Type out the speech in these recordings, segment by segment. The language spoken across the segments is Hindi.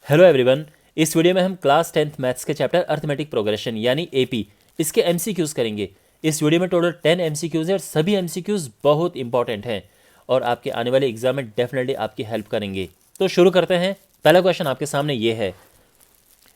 Hello everyone. इस वीडियो में हम क्लास 10th मैथ्स के चैप्टर अर्थमेटिक प्रोग्रेशन यानी एपी इसके एमसीक्यूज करेंगे। इस वीडियो में टोटल 10 एमसीक्यूज है और सभी एमसीक्यूज बहुत इंपॉर्टेंट हैं और आपके आने वाले एग्जाम में डेफिनेटली आपकी हेल्प करेंगे। तो शुरू करते हैं। पहला क्वेश्चन आपके सामने ये है,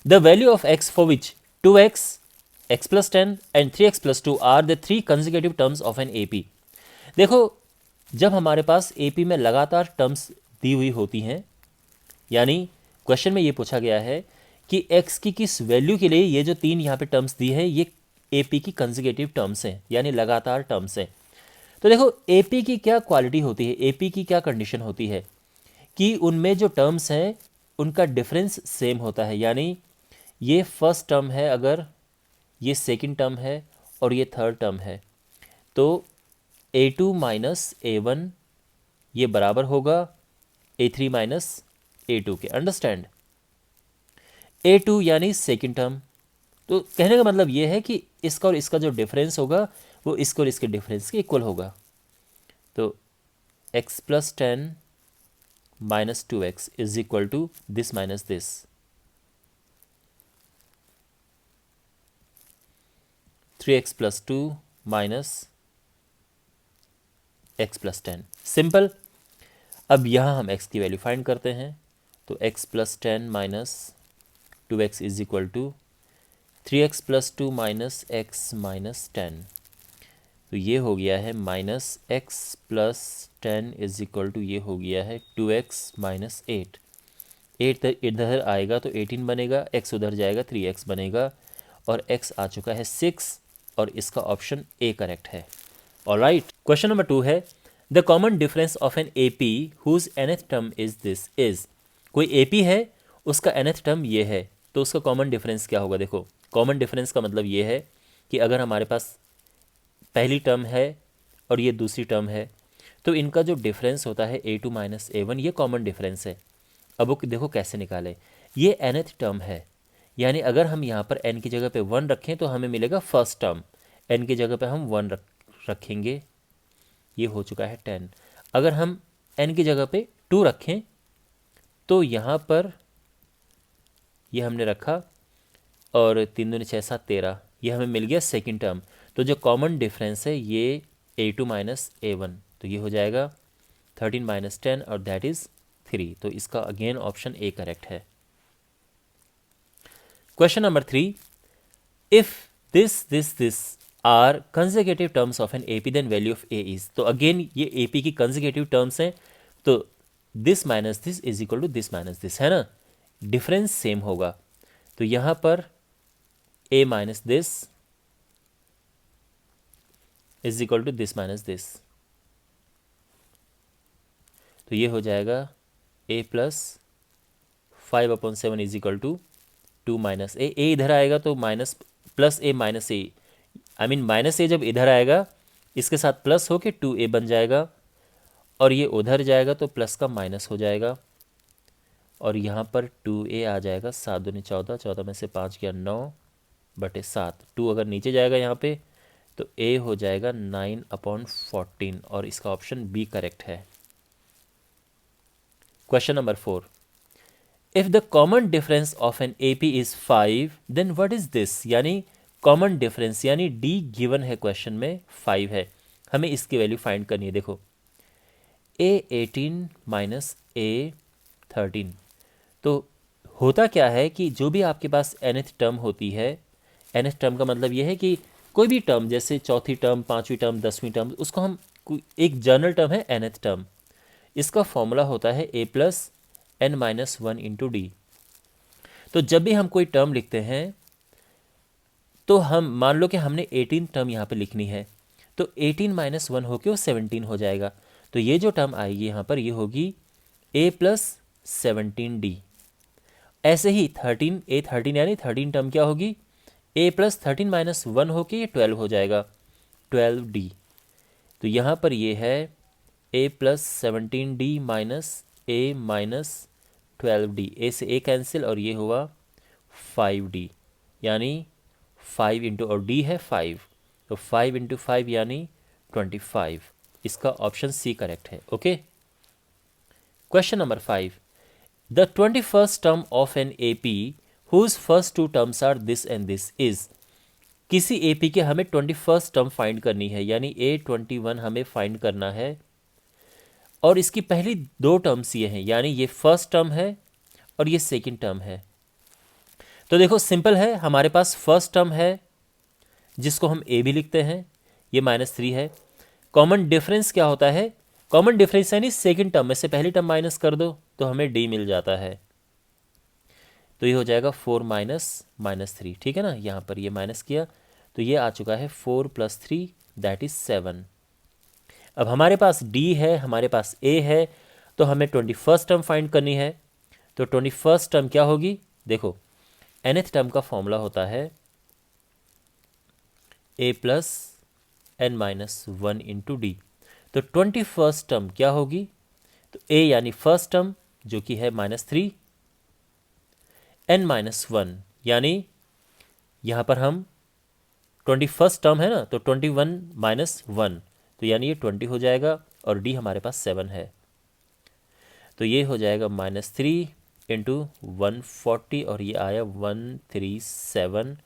the value of x for which 2x, x plus 10 and 3x plus 2 are the three consecutive terms of an AP. देखो, जब हमारे पास एपी में लगातार टर्म्स दी हुई होती हैं, यानी क्वेश्चन में ये पूछा गया है कि x की किस वैल्यू के लिए ये जो तीन यहाँ पे टर्म्स दी है ये एपी की कंसेक्यूटिव टर्म्स हैं, यानी लगातार टर्म्स हैं। तो देखो, एपी की क्या क्वालिटी होती है, एपी की क्या कंडीशन होती है कि उनमें जो टर्म्स हैं उनका डिफरेंस सेम होता है। यानी ये फर्स्ट टर्म है, अगर ये सेकंड टर्म है और ये थर्ड टर्म है, तो a2 माइनस a1 ये बराबर होगा a3 माइनस a2 के। अंडरस्टैंड? a2 यानी सेकंड टर्म, तो कहने का मतलब ये है कि इसका और इसका जो डिफरेंस होगा वो इसको और इसके डिफरेंस के इक्वल होगा। तो x plus 10 minus 2x is equal to this minus this. Three x plus 2 minus x plus 10। Simple. अब यहाँ हम x की वैल्यू फाइंड करते हैं, तो x plus 10 minus 2x is equal to 3x plus 2 minus x minus 10। तो ये हो गया है minus x plus 10 is equal to ये हो गया है 2x माइनस 8। 8 इधर आएगा तो 18 बनेगा, x उधर जाएगा 3x बनेगा और x आ चुका है 6 और इसका ऑप्शन ए करेक्ट है। ऑलराइट, क्वेश्चन नंबर 2 है, the common difference of an AP whose nth term is this is. कोई एपी है, उसका nth टर्म ये है, तो उसका कॉमन डिफरेंस क्या होगा। देखो, कॉमन डिफरेंस का मतलब ये है कि अगर हमारे पास पहली टर्म है और ये दूसरी टर्म है, तो इनका जो डिफरेंस होता है a2 माइनस a1, ये कॉमन डिफरेंस है। अब वो देखो कैसे निकाले, ये nth टर्म है, यानी अगर हम यहाँ पर n की जगह पे 1 रखें तो हमें मिलेगा फर्स्ट टर्म, n की जगह पे हम 1 रखेंगे, ये हो चुका है 10। अगर हम n की जगह पे 2 रखें तो यहाँ पर ये हमने रखा और 3 दूनी 6 7 13, ये हमें मिल गया सेकंड टर्म। तो जो कॉमन डिफरेंस है ये a2 माइनस a1, तो ये हो जाएगा 13 माइनस 10 और दैट इज 3। तो इसका अगेन ऑप्शन ए करेक्ट है। Question number 3, if this are consecutive terms of an AP then value of a is. तो अगेन ये एपी की कंसेक्यूटिव टर्म्स हैं, तो this minus this is equal to this minus this, है ना, डिफरेंस सेम होगा। तो यहां पर a minus this is equal to this minus this, तो ये हो जाएगा a plus 5/7 is equal to 2 minus a. इधर आएगा तो minus plus a minus a, I mean minus a जब इधर आएगा इसके साथ प्लस हो के 2a बन जाएगा और ये उधर जाएगा तो प्लस का माइनस हो जाएगा और यहाँ पर 2a आ जाएगा, 7 दूनी 14, 14 में से 5 गया 9/7। 2 अगर नीचे जाएगा यहाँ पे तो a हो जाएगा 9/14 और इसका ऑप्शन बी करेक्ट है। Question number 4, if the common difference of an AP is 5 then what is this. यानी कॉमन डिफरेंस यानी डी गिवन है क्वेश्चन में 5 है, हमें इसकी वैल्यू फाइंड करनी है। देखो, a18 माइनस a13, तो होता क्या है कि जो भी आपके पास nth टर्म होती है, nth टर्म का मतलब ये है कि कोई भी टर्म जैसे चौथी टर्म, पांचवी टर्म, 10वीं टर्म, उसको हम एक जनरल टर्म है nth टर्म, इसका फॉर्मूला होता है a plus n minus 1 into D. तो जब भी हम कोई टर्म लिखते हैं तो हम मान लो कि हमने 18 टर्म यहाँ पे लिखनी है, तो 18 माइनस 1 होके वो 17 हो जाएगा। तो ये जो टर्म आएगी यहाँ पर ये होगी a प्लस 17d। ऐसे ही 13 यानी 13 टर्म क्या होगी, a प्लस 13 माइनस 1 होके ये 12 हो जाएगा, 12d। तो यहाँ पर ये है a plus 17d minus a minus 12d, a से a कैंसिल और ये हुआ 5d, यानी 5 इंटू और d है 5, तो 5 इंटू 5 यानी 25। इसका ऑप्शन सी करेक्ट है। Okay, question number 5, the 21st term of an A P whose first two terms are this and this is. किसी ए पी के हमें 21st टर्म फाइंड करनी है, यानी A21 हमें फाइंड करना है, और इसकी पहली दो टर्म्स ये हैं, यानी ये फर्स्ट टर्म है और ये सेकंड टर्म है। तो देखो सिंपल है, हमारे पास फर्स्ट टर्म है जिसको हम ए भी लिखते हैं, ये -3 है। कॉमन डिफरेंस क्या होता है? कॉमन डिफरेंस यानी सेकंड टर्म में से पहली टर्म माइनस कर दो तो हमें डी मिल जाता है, तो ये हो जाएगा 4 - -3, ठीक है ना। यहाँ पर ये माइनस किया तो ये आ चुका है 4 + 3 दैट इज 7। अब हमारे पास डी है, हमारे पास ए है, तो हमें 21st टर्म फाइंड करनी है। तो 21st टर्म क्या होगी? देखो nth टर्म का फॉर्मूला होता है a + n-1 इंटू डी। तो 21st टर्म क्या होगी? तो a यानी फर्स्ट टर्म जो कि है -3, n-1 यानी यहाँ पर हम 21st टर्म है ना, तो 21 - 1 तो यानी ये 20 हो जाएगा, और डी हमारे पास 7 है, तो ये हो जाएगा -3 × 140 और ये आया 137।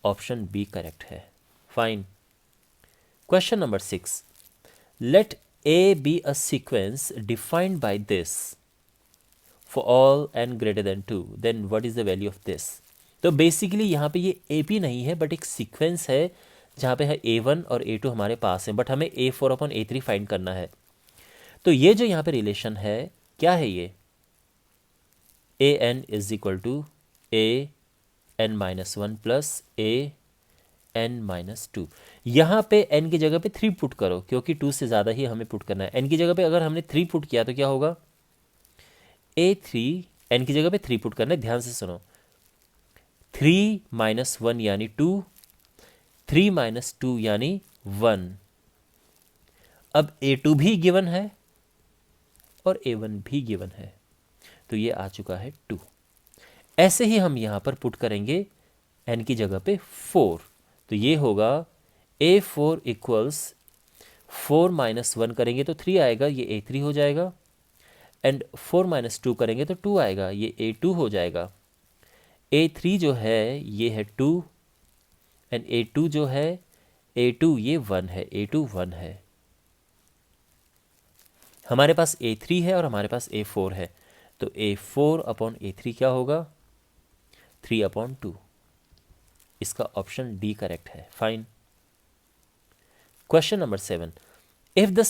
ऑप्शन बी करेक्ट है। Fine. Question number 6, let a be a sequence defined by this for all n greater than 2, then what is the value of this. तो बेसिकली यहाँ पे ये ए पी नहीं है बट एक सीक्वेंस है जहाँ पे है A1 और A2 हमारे पास है, बट हमें A4/A3 फाइंड करना है। तो ये जो यहाँ पे रिलेशन है क्या है? ये an = an-1 + an-2। यहाँ पे n की जगह पे 3 पुट करो, क्योंकि 2 से ज़्यादा ही हमें पुट करना है। n की जगह पे अगर हमने 3 पुट किया तो क्या होगा? a3, n की जगह पे 3 पुट करना है, ध्यान से सुनो। 3 - 1 यानी 2, 3 - 2 यानी 1। अब A2 भी गिवन है और A1 भी गिवन है, तो ये आ चुका है 2। ऐसे ही हम यहाँ पर पुट करेंगे n की जगह पे 4, तो ये होगा A4 = 4 - 1 करेंगे तो 3 आएगा, ये A3 हो जाएगा, एंड 4 - 2 करेंगे तो 2 आएगा, ये A2 हो जाएगा। A3 जो है ये है 2, एंड A2 जो है A2 ये 1 है, A2 1 है। हमारे पास A3 है और हमारे पास A4 है, तो A4/A3 क्या होगा? 3/2। इसका ऑप्शन डी करेक्ट है। Fine. Question number 7, if the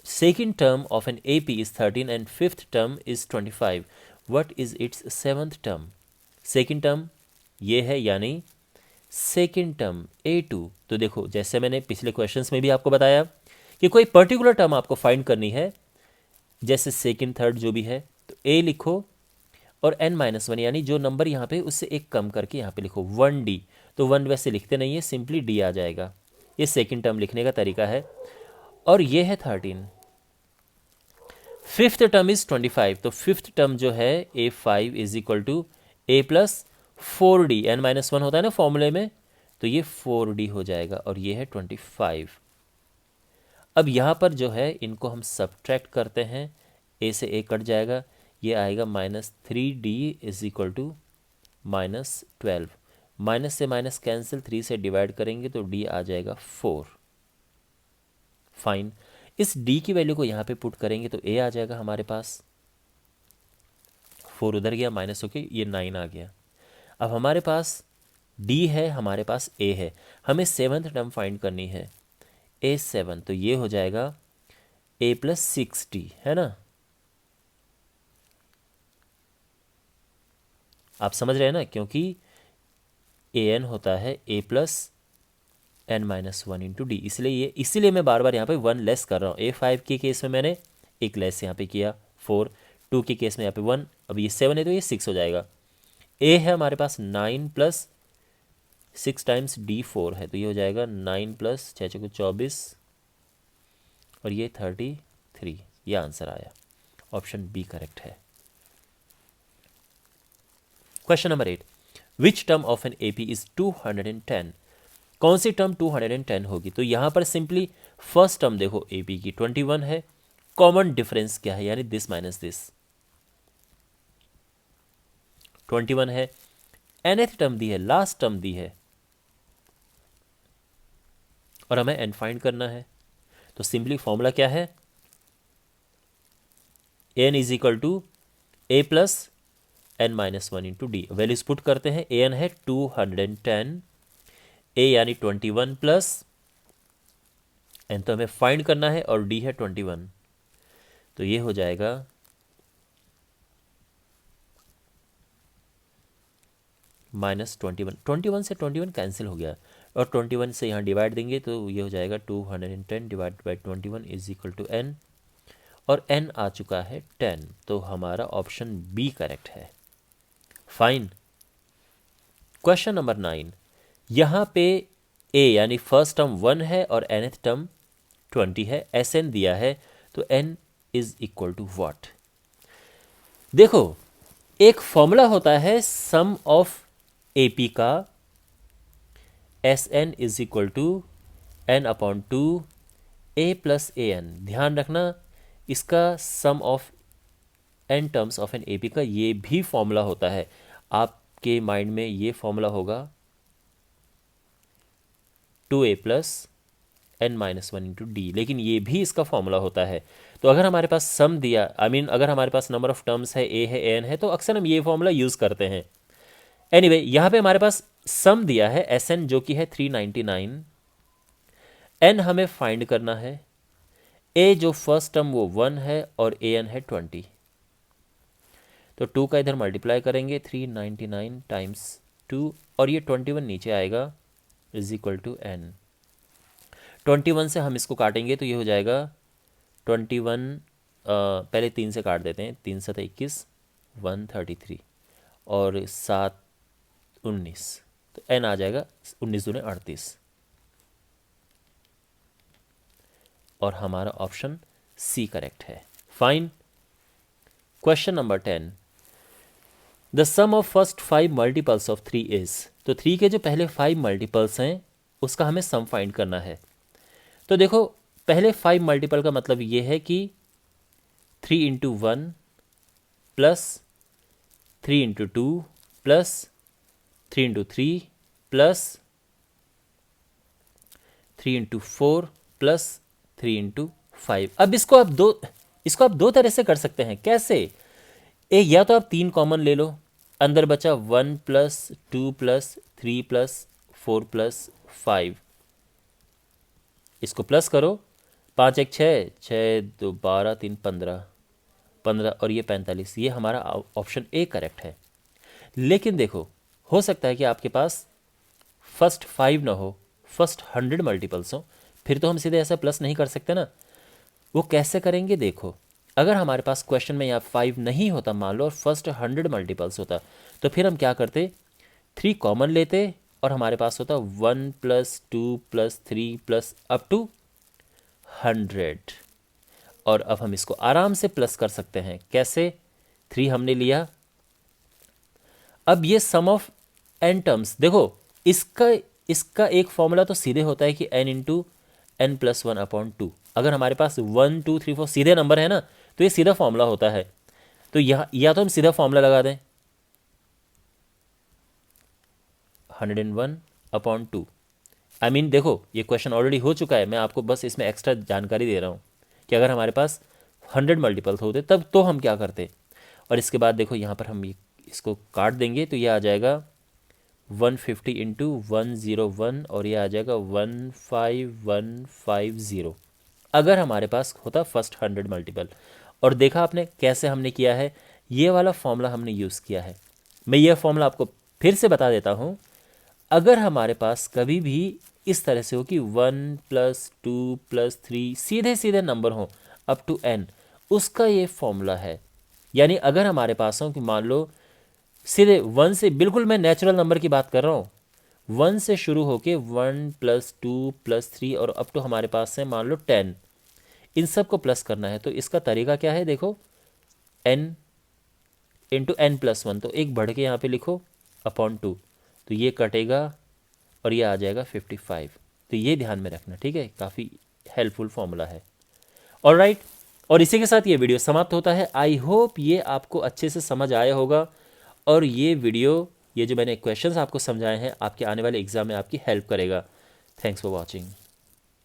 second term of an AP is 13 and fifth term is 25, what is its seventh term? Second term ये है, यानी सेकेंड टर्म A2। तो देखो जैसे मैंने पिछले क्वेश्चंस में भी आपको बताया कि कोई पर्टिकुलर टर्म आपको फाइंड करनी है, जैसे सेकेंड थर्ड जो भी है, तो A लिखो और n-1 यानी जो नंबर यहाँ पे उससे एक कम करके यहाँ पे लिखो 1D। तो 1 वैसे लिखते नहीं है, सिंपली D आ जाएगा। ये सेकेंड टर्म लिखने का तरीका है। और ये है 13। फिफ्थ टर्म इज 25, तो फिफ्थ टर्म जो है A5 = A + 4D, n-1 होता है ना फॉर्मूले में, तो ये 4D हो जाएगा, और ये है 25। अब यहाँ पर जो है इनको हम सब्ट्रैक्ट करते हैं, A से A कट जाएगा, ये आएगा -3D = -12। माइनस से माइनस कैंसिल, 3 से डिवाइड करेंगे तो D आ जाएगा 4। फाइन। इस D की वैल्यू को यहाँ पे पुट करेंगे तो A आ जाएगा हमारे पास, 4 उधर गया, माइनस होके ये 9 आ गया। अब हमारे पास D है, हमारे पास A है, हमें सेवन्थ टर्म फाइंड करनी है A7, तो ये हो जाएगा A + 6D, है ना। आप समझ रहे हैं ना, क्योंकि an होता है A + n-1 इंटू डी, इसीलिए मैं बार बार यहाँ पे 1 लेस कर रहा हूँ। A5 के केस में मैंने एक लेस यहाँ पे किया 4, 2 के केस में यहाँ पे 1, अब ये 7 है तो ये 6 हो जाएगा। A है हमारे पास 9 + 6 टाइम्स D4 है, तो ये हो जाएगा 9 + 6 × 24 और ये 33। ये आंसर आया, ऑप्शन बी करेक्ट है। Question number 8, which term of an AP is 210? कौन सी टर्म 210 होगी? तो यहाँ पर सिंपली फर्स्ट टर्म देखो AP की 21 है, कॉमन डिफरेंस क्या है, यानी दिस माइनस दिस, 21 है, nth टर्म दी है, लास्ट टर्म दी है, और हमें n फाइंड करना है। तो सिंपली फॉर्मूला क्या है, an is equal to a plus n minus 1 into d. Values put करते हैं, an है 210, a यानी 21 प्लस n तो हमें फाइंड करना है, और d है 21, तो ये हो जाएगा माइनस 21 से 21 कैंसिल हो गया, और 21 से यहाँ डिवाइड देंगे तो ये हो जाएगा 210 divide by 21 is equal to n, और n आ चुका है 10, तो हमारा ऑप्शन बी करेक्ट है। फाइन। क्वेश्चन नंबर 9, यहाँ पे a यानी फर्स्ट टर्म 1 है और nth टर्म 20 है, Sn दिया है, तो n is equal to what. देखो एक फॉर्मूला होता है सम ऑफ AP का, Sn is equal to n upon 2 a plus an। ध्यान रखना इसका sum of n terms of an AP का ये भी फॉर्मूला होता है। आपके माइंड में ये फॉर्मूला होगा 2a plus n minus 1 into D, लेकिन ये भी इसका फॉर्मूला होता है। तो अगर हमारे पास सम दिया, अगर हमारे पास नंबर ऑफ टर्म्स है, a है an है, तो अक्सर हम ये फॉर्मूला यूज़ करते हैं। एनीवे यहाँ पे हमारे पास सम दिया है Sn जो कि है 399, n हमें फाइंड करना है, a जो फर्स्ट टर्म वो 1 है और an है 20, तो 2 का इधर मल्टीप्लाई करेंगे 399 टाइम्स 2, और ये 21 नीचे आएगा इज इक्वल टू n। 21 से हम इसको काटेंगे तो ये हो जाएगा 21, पहले 3 से काट देते हैं, 3 7 21, 133, और 7 19, तो n आ जाएगा 19 दूने 38, और हमारा ऑप्शन सी करेक्ट है। Fine. Question number 10, the sum of first 5 multiples of 3 is. तो 3 के जो पहले 5 मल्टीपल्स हैं उसका हमें सम फाइंड करना है। तो देखो पहले 5 मल्टीपल का मतलब ये है कि 3 into 1 plus 3 into 2 plus 3 into 3 plus 3 into 4 plus 3 into 5। अब इसको आप दो तरह से कर सकते हैं। कैसे? या तो आप 3 कॉमन ले लो, अंदर बचा 1 प्लस 2 प्लस 3 प्लस 4 प्लस 5, इसको प्लस करो, 5 1 6, 6 2 12 3 15, 15 और ये 45, ये हमारा ऑप्शन ए करेक्ट है। लेकिन देखो हो सकता है कि आपके पास फर्स्ट 5 ना हो, फर्स्ट 100 मल्टीपल्स हो, फिर तो हम सीधे ऐसा प्लस नहीं कर सकते ना। वो कैसे करेंगे? देखो अगर हमारे पास क्वेश्चन में यहाँ 5 नहीं होता मान लो, और फर्स्ट 100 मल्टीपल्स होता, तो फिर हम क्या करते, 3 कॉमन लेते और हमारे पास होता 1 plus 2 plus 3 plus up to 100, और अब हम इसको आराम से प्लस कर सकते हैं। कैसे? 3 हमने लिया, अब ये सम ऑफ n टर्म्स, देखो इसका एक फॉर्मूला तो सीधे होता है कि n into n plus 1 upon 2। अगर हमारे पास 1 2 3 4 सीधे नंबर है ना, तो ये सीधा फॉर्मूला होता है। तो यहाँ या तो हम सीधा फॉर्मूला लगा दें 101 अपॉन 2। देखो ये क्वेश्चन ऑलरेडी हो चुका है, मैं आपको बस इसमें एक्स्ट्रा जानकारी दे रहा हूँ कि अगर हमारे पास 100 मल्टीपल्स होते तब तो हम क्या करते। और इसके बाद देखो यहाँ पर हम इसको काट देंगे तो ये आ जाएगा 150 इंटू 101, और ये आ जाएगा 15150। अगर हमारे पास होता फर्स्ट 100 मल्टीपल। और देखा आपने कैसे हमने किया है, ये वाला फॉर्मूला हमने यूज़ किया है। मैं ये फॉर्मूला आपको फिर से बता देता हूँ। अगर हमारे पास कभी भी इस तरह से हो कि 1 प्लस 2 प्लस 3 सीधे सीधे नंबर हो अप टू n, उसका ये फॉर्मूला है। यानी अगर हमारे पास हो कि मान लो सीधे 1 से, बिल्कुल मैं नेचुरल नंबर की बात कर रहा हूँ, 1 से शुरू होके 1 प्लस 2 प्लस 3 और अप टू हमारे पास है मान लो 10, इन सब को प्लस करना है। तो इसका तरीका क्या है? देखो n इंटू एन प्लस 1, तो एक बढ़ के यहाँ पे लिखो अपॉन 2, तो ये कटेगा और ये आ जाएगा 55। तो ये ध्यान में रखना, ठीक है, काफ़ी हेल्पफुल फॉर्मूला है। ऑलराइट, और इसी के साथ ये वीडियो समाप्त होता है। आई होप ये आपको अच्छे से समझ आया होगा और ये वीडियो, ये जो मैंने क्वेश्चंस आपको समझाए हैं, आपके आने वाले एग्ज़ाम में आपकी हेल्प करेगा। Thanks for watching.